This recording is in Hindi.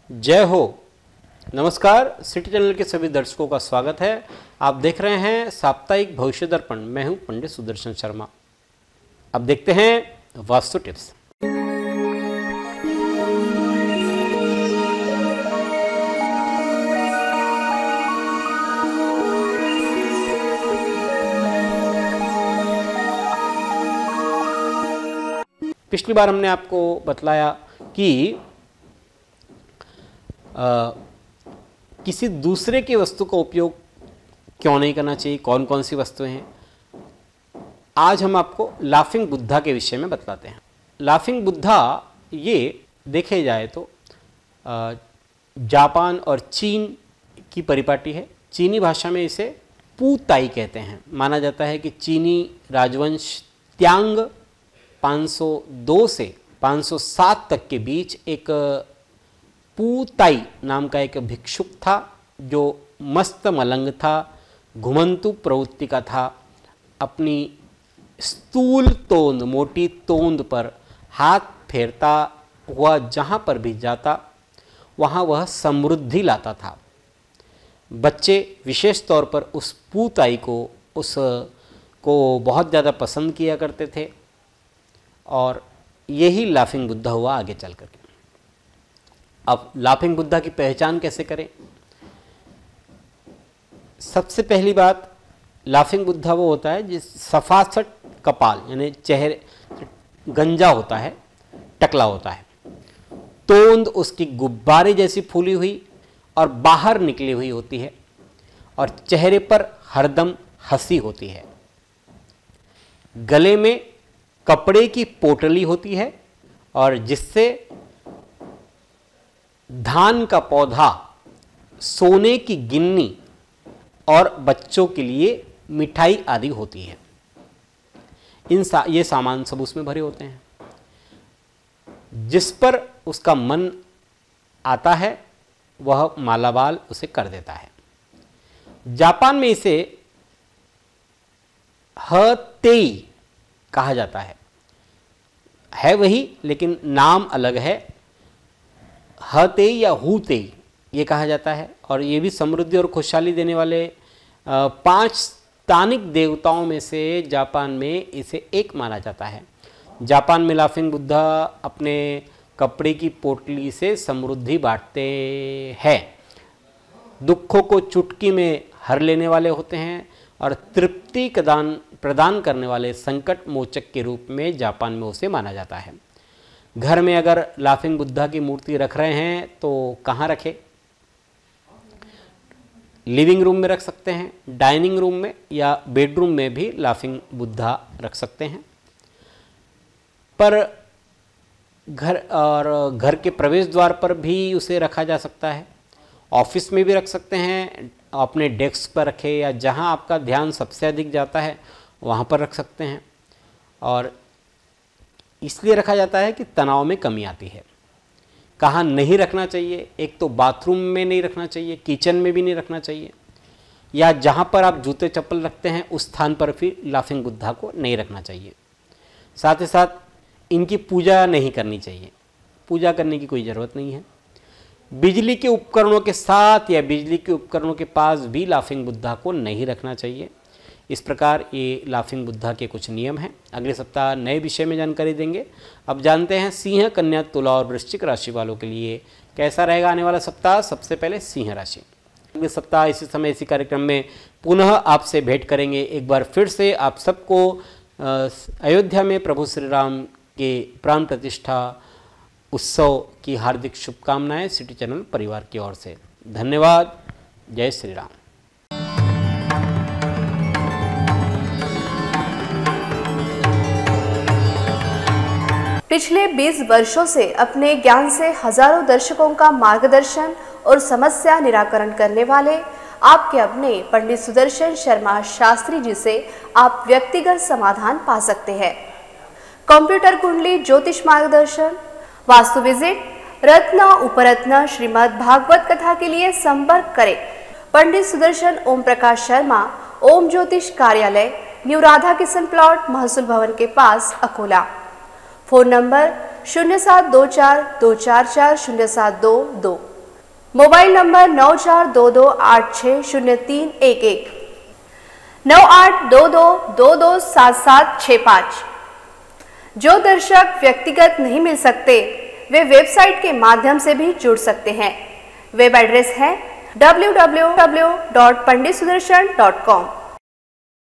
जय हो। नमस्कार, सिटी चैनल के सभी दर्शकों का स्वागत है। आप देख रहे हैं साप्ताहिक भविष्य दर्पण। मैं हूं पंडित सुदर्शन शर्मा। अब देखते हैं वास्तु टिप्स। पिछली बार हमने आपको बतलाया कि किसी दूसरे की वस्तु का उपयोग क्यों नहीं करना चाहिए, कौन कौन सी वस्तुएं हैं। आज हम आपको लाफिंग बुद्धा के विषय में बतलाते हैं। लाफिंग बुद्धा ये देखे जाए तो जापान और चीन की परिपाटी है। चीनी भाषा में इसे पू ताई कहते हैं। माना जाता है कि चीनी राजवंश त्यांग 502 से 507 तक के बीच एक पू ताई नाम का एक भिक्षुक था जो मस्त मलंग था, घुमंतु प्रवृत्ति का था। अपनी स्थूल तोंद, मोटी तोंद पर हाथ फेरता हुआ जहाँ पर भी जाता वहाँ वह समृद्धि लाता था। बच्चे विशेष तौर पर उस पू ताई को बहुत ज़्यादा पसंद किया करते थे और यही लाफिंग बुद्धा हुआ आगे चल कर। अब लाफिंग बुद्धा की पहचान कैसे करें? सबसे पहली बात, लाफिंग बुद्धा वो होता है जिस सफासट कपाल, यानी चेहरे गंजा होता है, टकला होता है, तोंद उसकी गुब्बारे जैसी फूली हुई और बाहर निकली हुई होती है और चेहरे पर हरदम हंसी होती है। गले में कपड़े की पोटली होती है और जिससे धान का पौधा, सोने की गिन्नी और बच्चों के लिए मिठाई आदि होती है। ये सामान सब उसमें भरे होते हैं। जिस पर उसका मन आता है वह मालामाल उसे कर देता है। जापान में इसे हतेई कहा जाता है वही, लेकिन नाम अलग है। हतेई या हुतेई ये कहा जाता है और ये भी समृद्धि और खुशहाली देने वाले 5 स्थानिक देवताओं में से जापान में इसे एक माना जाता है। जापान में लाफिंग बुद्धा अपने कपड़े की पोटली से समृद्धि बांटते हैं। दुखों को चुटकी में हर लेने वाले होते हैं और तृप्ति प्रदान करने वाले संकट मोचक के रूप में जापान में उसे माना जाता है। घर में अगर लाफिंग बुद्धा की मूर्ति रख रहे हैं तो कहाँ रखें? लिविंग रूम में रख सकते हैं, डाइनिंग रूम में या बेडरूम में भी लाफिंग बुद्धा रख सकते हैं। पर घर के प्रवेश द्वार पर भी उसे रखा जा सकता है। ऑफिस में भी रख सकते हैं, अपने डेस्क पर रखें या जहां आपका ध्यान सबसे अधिक जाता है वहां पर रख सकते हैं। और इसलिए रखा जाता है कि तनाव में कमी आती है। कहाँ नहीं रखना चाहिए? एक तो बाथरूम में नहीं रखना चाहिए, किचन में भी नहीं रखना चाहिए, या जहाँ पर आप जूते चप्पल रखते हैं उस स्थान पर फिर लाफिंग बुद्धा को नहीं रखना चाहिए। साथ ही साथ इनकी पूजा नहीं करनी चाहिए। पूजा करने की कोई ज़रूरत नहीं है। बिजली के उपकरणों के साथ या बिजली के उपकरणों के पास भी लाफिंग बुद्धा को नहीं रखना चाहिए। इस प्रकार ये लाफिंग बुद्धा के कुछ नियम हैं। अगले सप्ताह नए विषय में जानकारी देंगे। अब जानते हैं सिंह, कन्या, तुला और वृश्चिक राशि वालों के लिए कैसा रहेगा आने वाला सप्ताह। सबसे पहले सिंह राशि। अगले सप्ताह इसी समय इसी कार्यक्रम में पुनः आपसे भेंट करेंगे। एक बार फिर से आप सबको अयोध्या में प्रभु श्री राम के प्राण प्रतिष्ठा उत्सव की हार्दिक शुभकामनाएं सिटी चैनल परिवार की ओर से। धन्यवाद। जय श्री राम। पिछले 20 वर्षों से अपने ज्ञान से हजारों दर्शकों का मार्गदर्शन और समस्या निराकरण करने वाले आपके अपने पंडित सुदर्शन शर्मा शास्त्री जी से आप व्यक्तिगत समाधान पा सकते हैं। कंप्यूटर कुंडली, ज्योतिष मार्गदर्शन, वास्तु विजिट, रत्न उपरत्न, श्रीमद् भागवत कथा के लिए संपर्क करें पंडित सुदर्शन ओम प्रकाश शर्मा, ओम ज्योतिष कार्यालय, न्यू राधा किशन प्लॉट, महसूल भवन के पास, Akola. Phone number 0724 244 0722। Mobile number 9422860311, 9822227765। जो दर्शक व्यक्तिगत नहीं मिल सकते वे वेबसाइट के माध्यम से भी जुड़ सकते हैं। वेब एड्रेस है www.panditsudarshan.com।